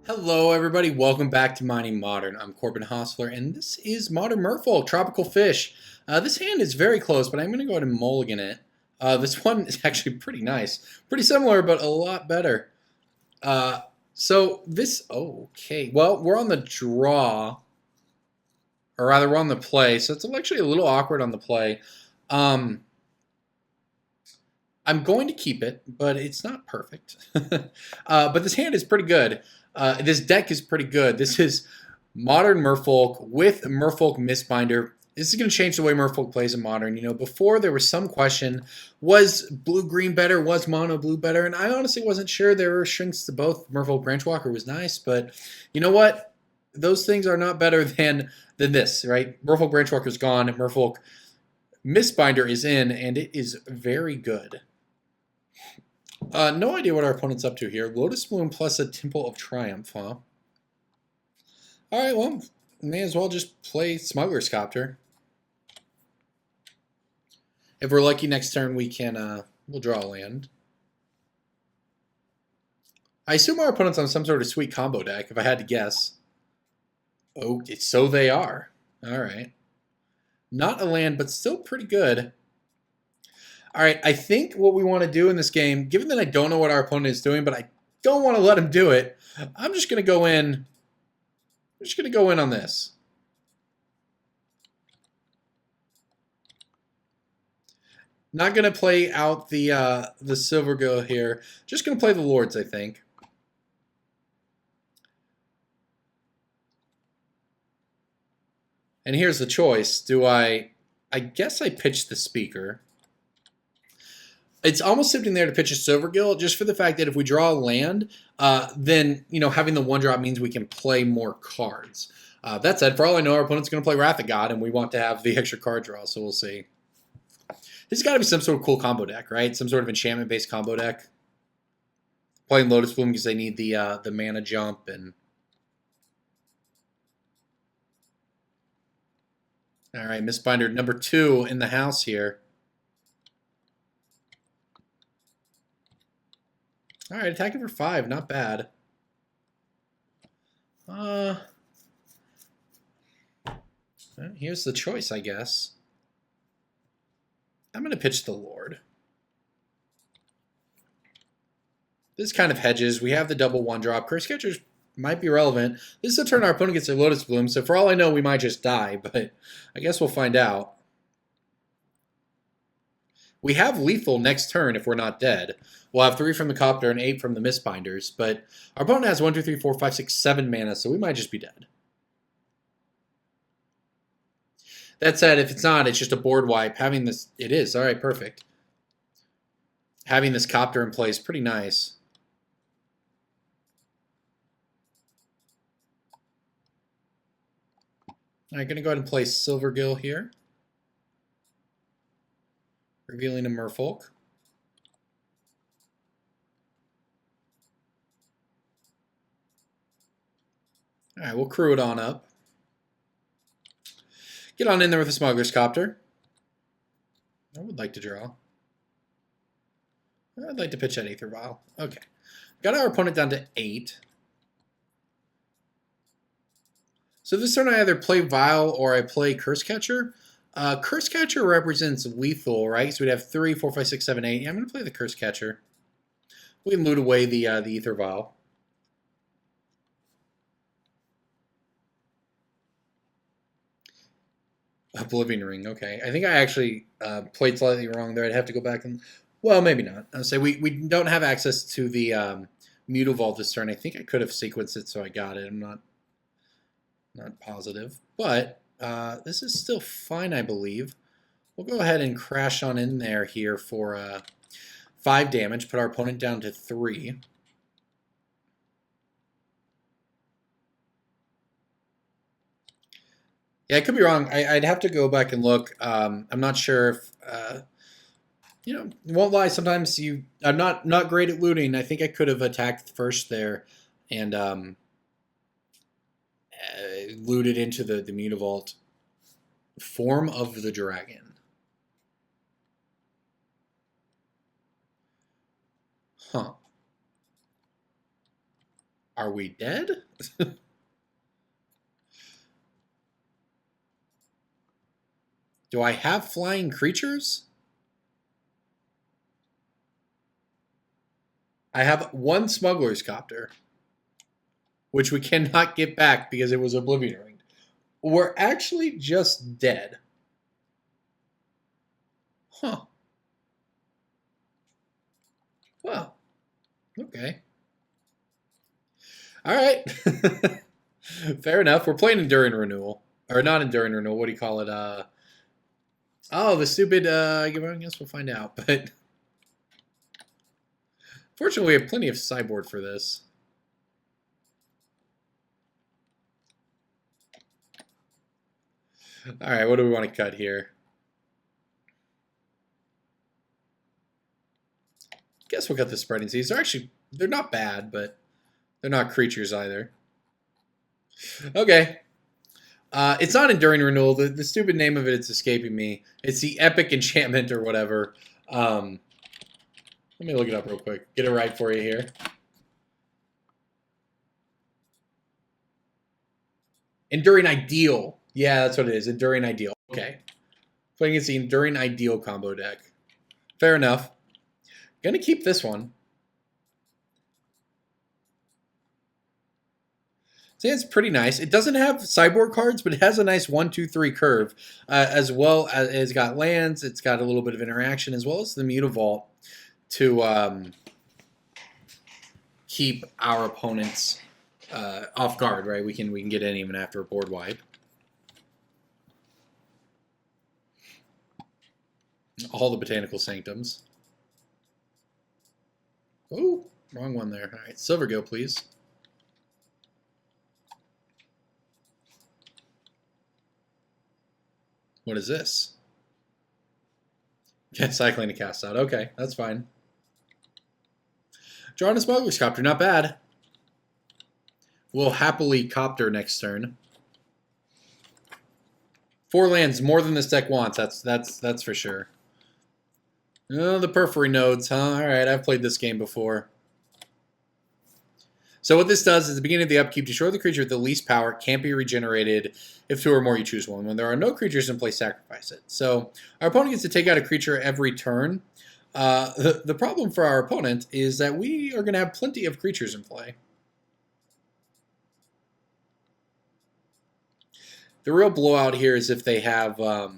Hello everybody, welcome back to Mining Modern. I'm Corbin Hostler, and this is Modern Merfolk, Tropical Fish. This hand is very close, but I'm going to go ahead and mulligan it. This one is actually pretty nice. Pretty similar, but a lot better. Okay, well, we're on the draw, or rather we're on the play, so it's actually a little awkward on the play. I'm going to keep it, but it's not perfect. But this hand is pretty good. This deck is pretty good. This is Modern Merfolk with Merfolk Mistbinder. This is going to change the way Merfolk plays in Modern. You know, before there was some question, was blue-green better? Was mono-blue better? And I honestly wasn't sure. There were shrinks to both. Merfolk Branchwalker was nice, but you know what? Those things are not better than this, right? Merfolk Branchwalker's gone. Merfolk Mistbinder is in, and it is very good. No idea what our opponent's up to here. Lotus Bloom plus a Temple of Triumph, huh? Alright, well, may as well just play Smuggler's Copter. If we're lucky next turn, we can, we'll draw a land. I assume our opponent's on some sort of sweet combo deck, if I had to guess. Oh, so they are. Alright. Not a land, but still pretty good. All right, I think what we want to do in this game, given that I don't know what our opponent is doing, but I don't want to let him do it, I'm just going to go in. I'm just going to go in on this. Not going to play out the Silver Girl here. Just going to play the Lords, I think. And here's the choice. I guess I pitch the Speaker. It's almost tempting there to pitch a Silvergill, just for the fact that if we draw a land, then having the one drop means we can play more cards. That said, for all I know, our opponent's going to play Wrath of God, and we want to have the extra card draw, so we'll see. This has got to be some sort of cool combo deck, right? Some sort of enchantment-based combo deck. Playing Lotus Bloom because they need the mana jump and. All right, Mistbinder number 2 in the house here. All right, attacking for 5, not bad. Here's the choice, I guess. I'm going to pitch the Lord. This kind of hedges. We have the double 1-drop. Curse Catchers might be relevant. This is a turn our opponent gets their Lotus Bloom, so for all I know, we might just die, but I guess we'll find out. We have lethal next turn if we're not dead. We'll have 3 from the Copter and 8 from the Mistbinders, but our opponent has 1, 2, 3, 4, 5, 6, 7 mana, so we might just be dead. That said, if it's not, it's just a board wipe. Having this, it is. All right, perfect. Having this Copter in play is pretty nice. All right, going to go ahead and play Silvergill here. Revealing a Merfolk. All right, we'll crew it on up. Get on in there with a Smuggler's Copter. I would like to draw. I'd like to pitch that Aether Vial. Okay. Got our opponent down to 8. So this turn I either play Vial or I play Curse Catcher. Curse Catcher represents lethal, right? So we'd have 3, 4, 5, 6, 7, 8. Yeah, I'm going to play the Curse Catcher. We can loot away the Aether Vial. Oblivion Ring, okay. I think I actually played slightly wrong there. I'd have to go back and... Well, maybe not. I'll say we don't have access to the Mutavault this turn. I think I could have sequenced it so I got it. I'm not positive. But this is still fine, I believe. We'll go ahead and crash on in there here for 5 damage. Put our opponent down to 3. Yeah, I could be wrong. I'd have to go back and look. I'm not sure if... won't lie. Sometimes I'm not great at looting. I think I could have attacked first there, and looted into the Mutavault. Form of the Dragon. Huh. Are we dead? Do I have flying creatures? I have one smuggler's copter, which we cannot get back because it was oblivion ringed. We're actually just dead. Huh. Well, okay. All right. Fair enough. We're playing Enduring Renewal. Or not Enduring Renewal. What do you call it? Oh, the stupid... I guess we'll find out. But fortunately, we have plenty of sideboard for this. All right, what do we want to cut here? Guess we'll cut the Spreading Seas. They're not bad, but they're not creatures either. Okay. It's not Enduring Renewal. The stupid name of it is escaping me. It's the Epic Enchantment or whatever. Let me look it up real quick. Get it right for you here. Enduring Ideal. Yeah, that's what it is. Enduring Ideal. Okay. Playing against the Enduring Ideal combo deck. Fair enough. Gonna keep this one. See, it's pretty nice. It doesn't have sideboard cards, but it has a nice 1-2-3 curve, as well as it's got lands. It's got a little bit of interaction, as well as the Mutavault to keep our opponents off guard. Right? We can get in even after a board wipe. All the Botanical Sanctums. Oh, wrong one there. All right, Silver go, please. What is this? Yeah, cycling to cast out. Okay, that's fine. Drawing a Smuggler's Copter, not bad. We'll happily Copter next turn. 4 lands, more than this deck wants. That's for sure. Oh, the Periphery Nodes, huh? All right, I've played this game before. So what this does is, at the beginning of the upkeep, destroy the creature with the least power. It can't be regenerated. If 2 or more, you choose one. When there are no creatures in play, sacrifice it. So our opponent gets to take out a creature every turn. The problem for our opponent is that we are going to have plenty of creatures in play. The real blowout here is if they have a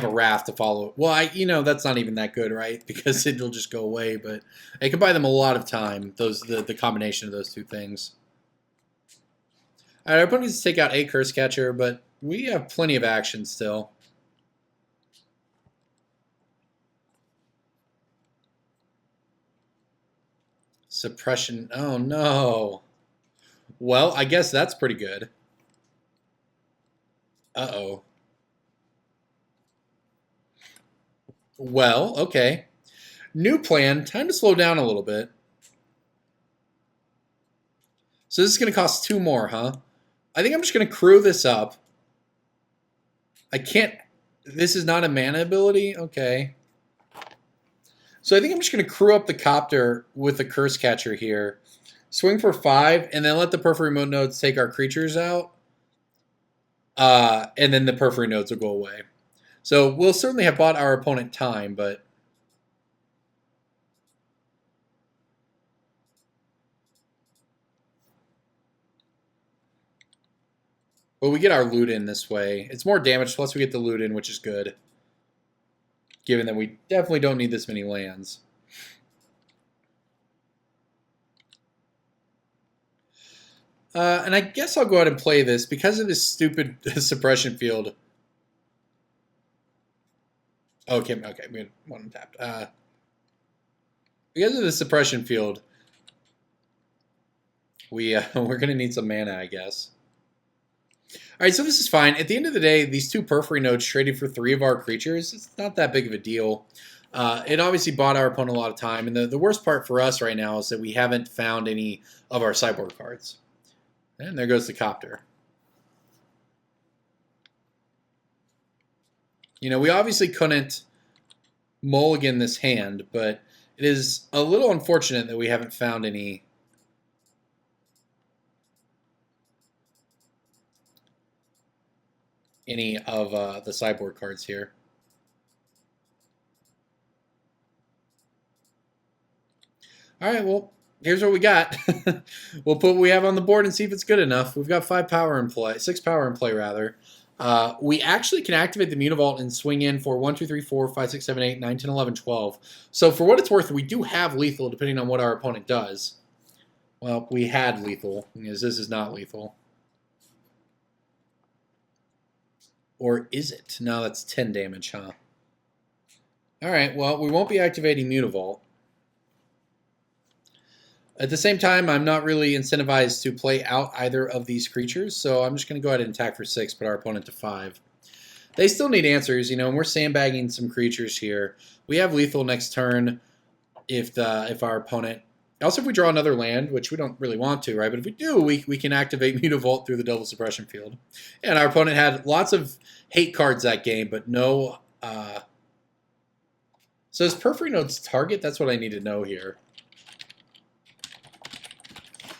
Wrath to follow. Well, that's not even that good, right? Because it'll just go away, but it can buy them a lot of time, the combination of those two things. All right, our opponent needs to take out a Curse Catcher, but we have plenty of action still. Suppression. Oh, no. Well, I guess that's pretty good. Uh-oh. Well, okay. New plan. Time to slow down a little bit. So this is going to cost 2 more, huh? I think I'm just going to crew this up. I can't... This is not a mana ability? Okay. So I think I'm just going to crew up the Copter with the Curse Catcher here. Swing for 5, and then let the Periphery Nodes take our creatures out. And then the Periphery Nodes will go away. So we'll certainly have bought our opponent time, but... Well, we get our loot in this way. It's more damage, plus we get the loot in, which is good. Given that we definitely don't need this many lands. And I guess I'll go ahead and play this. Because of this stupid suppression field... Okay, we had one tapped. Because of the suppression field, we're going to need some mana, I guess. All right, so this is fine. At the end of the day, these 2 Periphery Nodes traded for 3 of our creatures. It's not that big of a deal. It obviously bought our opponent a lot of time, and the worst part for us right now is that we haven't found any of our sideboard cards. And there goes the Copter. We obviously couldn't mulligan this hand, but It is a little unfortunate that we haven't found any of the sideboard cards here. All right, well, here's what we got. We'll put what we have on the board and see if it's good enough. We've got 5 power in play, 6 power in play rather. We actually can activate the Mutavault and swing in for 1, 2, 3, 4, 5, 6, 7, 8, 9, 10, 11, 12. So for what it's worth, we do have lethal depending on what our opponent does. Well, we had lethal, because this is not lethal. Or is it? No, that's 10 damage, huh? Alright, well, we won't be activating Mutavault. At the same time, I'm not really incentivized to play out either of these creatures, so I'm just going to go ahead and attack for 6, put our opponent to 5. They still need answers, you know, and we're sandbagging some creatures here. We have lethal next turn if our opponent... Also, if we draw another land, which we don't really want to, right? But if we do, we can activate Mutavault through the Double Suppression Field. And our opponent had lots of hate cards that game, but no... So is Periphery Node's target? That's what I need to know here.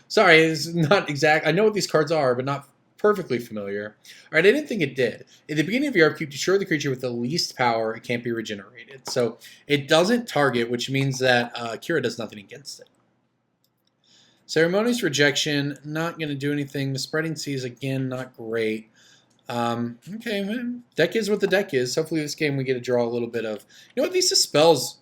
Sorry, it's not exact. I know what these cards are, but not perfectly familiar. All right, I didn't think it did. At the beginning of your upkeep, destroy the creature with the least power. It can't be regenerated. So it doesn't target, which means that Kira does nothing against it. Ceremonious Rejection, not going to do anything. The Spreading Seas, again, not great. Okay, man. Deck is what the deck is. Hopefully this game we get to draw a little bit of... You know what, these Dispels...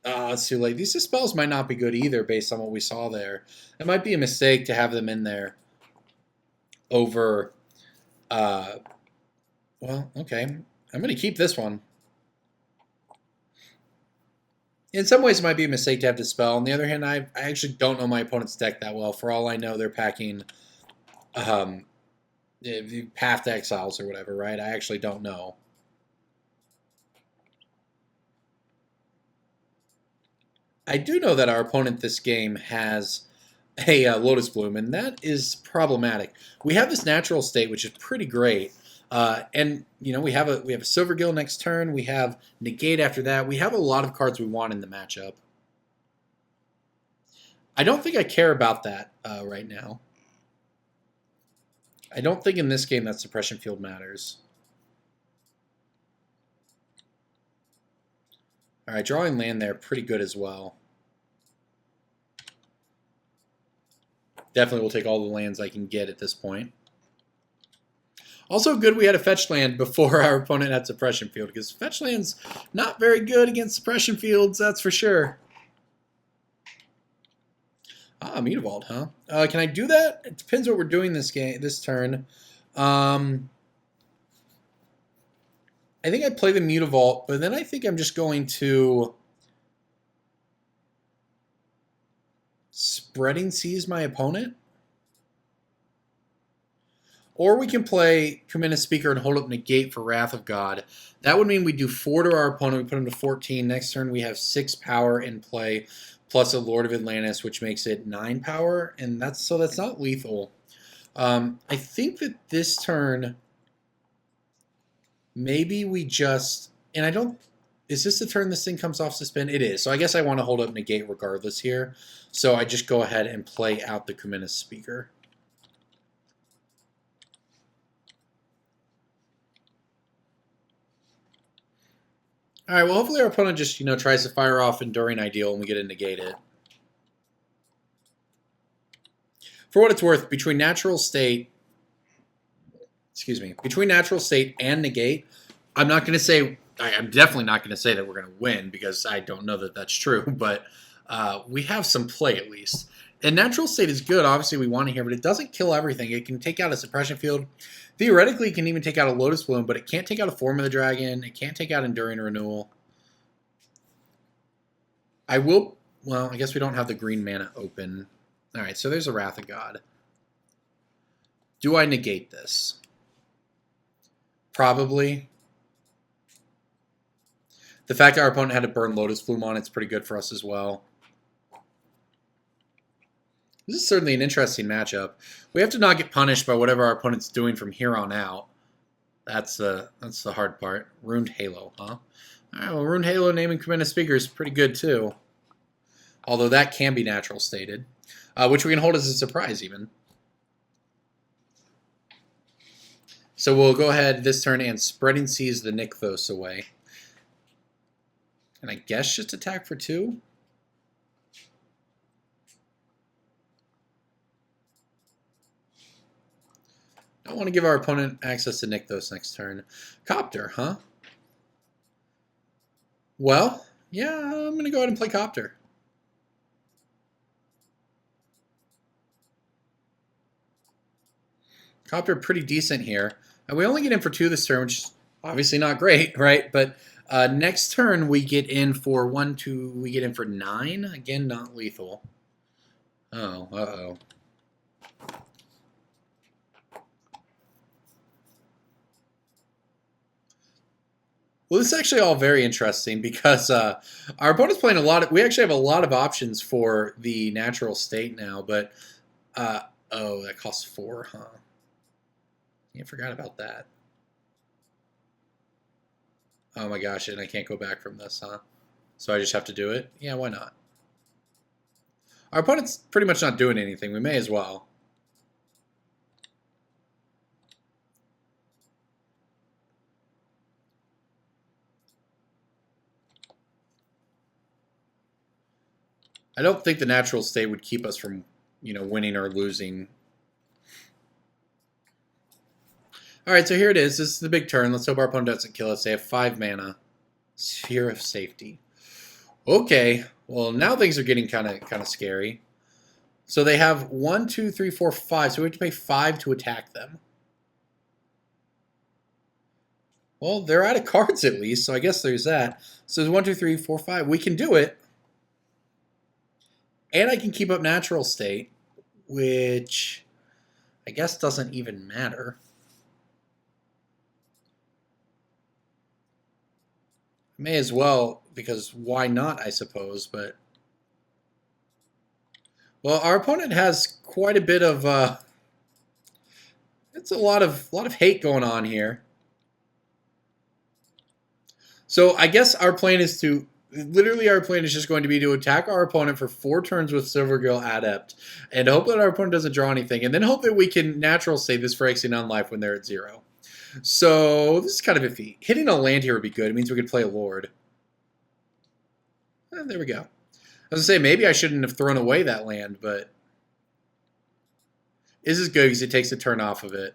it's too late. These Dispels might not be good either based on what we saw there. It might be a mistake to have them in there over... well, okay. I'm going to keep this one. In some ways, it might be a mistake to have Dispel. On the other hand, I actually don't know my opponent's deck that well. For all I know, they're packing Path to Exiles or whatever, right? I actually don't know. I do know that our opponent this game has a Lotus Bloom, and that is problematic. We have this Natural State, which is pretty great. And you know we have a Silvergill next turn. We have Negate after that. We have a lot of cards we want in the matchup. I don't think I care about that right now. I don't think in this game that Suppression Field matters. All right, drawing land there, pretty good as well. Definitely will take all the lands I can get at this point. Also good we had a fetch land before our opponent had Suppression Field, because fetch land's not very good against Suppression Fields, that's for sure. Ah, Mutavault, huh? Can I do that? It depends what we're doing this turn. I think I'd play the Mutavault, but then I think I'm just going to Spreading Seas my opponent. Or we can play Kumina Speaker and hold up Negate for Wrath of God. That would mean we do 4 to our opponent. We put him to 14. Next turn we have 6 power in play, plus a Lord of Atlantis, which makes it 9 power. And that's not lethal. I think that this turn, maybe we just... And I don't... Is this the turn this thing comes off suspend? It is. So I guess I want to hold up Negate regardless here. So I just go ahead and play out the Kumina Speaker. All right, well, hopefully our opponent just, you know, tries to fire off Enduring Ideal and we get to negate it. For what it's worth, between Natural State and Negate, I'm not going to say, I'm definitely not going to say that we're going to win because I don't know that that's true, but we have some play at least. And Natural State is good, obviously we want to hear, but it doesn't kill everything. It can take out a Suppression Field. Theoretically, it can even take out a Lotus Bloom, but it can't take out a Form of the Dragon. It can't take out Enduring Renewal. Well, I guess we don't have the green mana open. All right, so there's a Wrath of God. Do I negate this? Probably. The fact that our opponent had to burn Lotus Bloom on it's pretty good for us as well. This is certainly an interesting matchup. We have to not get punished by whatever our opponent's doing from here on out. That's the hard part. Ruined Halo, huh? All right, well, Ruined Halo naming Kumina Speaker is pretty good too. Although that can be natural stated, which we can hold as a surprise even. So we'll go ahead this turn and Spreading Seas the Nykthos away. And I guess just attack for 2? Don't want to give our opponent access to Nykthos next turn. Copter, huh? Well, yeah, I'm going to go ahead and play Copter. Copter pretty decent here. And we only get in for 2 this turn, which is obviously not great, right? But next turn we get in for 1, 2, we get in for 9. Again, not lethal. Oh, uh-oh. Well, this is actually all very interesting because our opponent's playing a lot of... We actually have a lot of options for the natural state now, but... oh, that costs 4, huh? Yeah, I forgot about that. Oh my gosh, and I can't go back from this, huh? So I just have to do it? Yeah, why not? Our opponent's pretty much not doing anything. We may as well. I don't think the natural state would keep us from, winning or losing. All right, so here it is. This is the big turn. Let's hope our opponent doesn't kill us. They have 5 mana. Sphere of Safety. Okay, well, now things are getting kind of scary. So they have 1, 2, 3, 4, 5. So we have to pay 5 to attack them. Well, they're out of cards at least, so I guess there's that. So there's 1, 2, 3, 4, 5. We can do it. And I can keep up natural state, which I guess doesn't even matter. May as well, because why not, I suppose, but... Well, our opponent has quite a bit of... it's a lot of hate going on here. So I guess our plan is to... Literally, our plan is just going to be to attack our opponent for 4 turns with Silvergill Adept, and hope that our opponent doesn't draw anything, and then hope that we can natural state this Phyrexian on life when they're at 0. So this is kind of iffy. Hitting a land here would be good. It means we could play a Lord. There we go. I was going to say, maybe I shouldn't have thrown away that land, but this is good because it takes a turn off of it.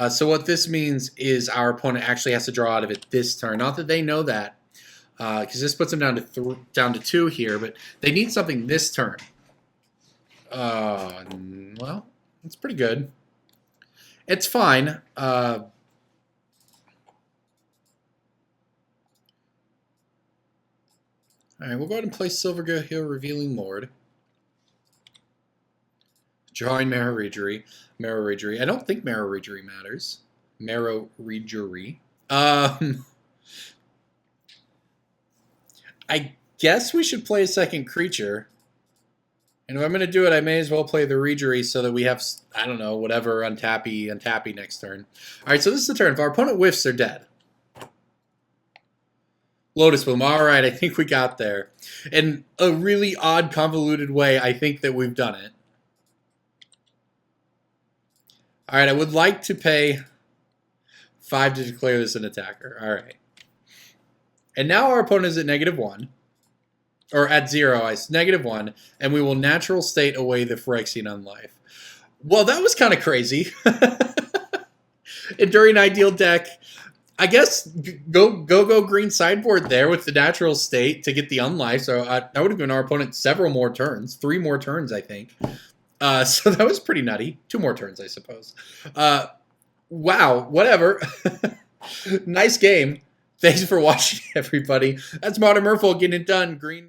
So what this means is our opponent actually has to draw out of it this turn. Not that they know that, because this puts them down to 2 here, but they need something this turn. Well, it's pretty good. It's fine. All right, we'll go ahead and play Silvergill Revealing Lord. Drawing Marrow Regery. I don't think Marrow Regery matters. Marrow Regery. I guess we should play a second creature. And if I'm going to do it, I may as well play the Regery so that we have, I don't know, whatever, untappy next turn. All right, so this is the turn. If our opponent whiffs, they're dead. Lotus Bloom. All right, I think we got there. In a really odd, convoluted way, I think that we've done it. All right, I would like to pay 5 to declare this an attacker. All right. And now our opponent is at -1. Or at 0, -1. And we will natural state away the Phyrexian Unlife. Well, that was kind of crazy. And during ideal deck, I guess go green sideboard there with the natural state to get the Unlife. So that would have given our opponent several more turns. 3 more turns, I think. So that was pretty nutty. 2 more turns, I suppose. Wow, whatever. Nice game. Thanks for watching, everybody. That's Modern Merfolk getting it done. Green.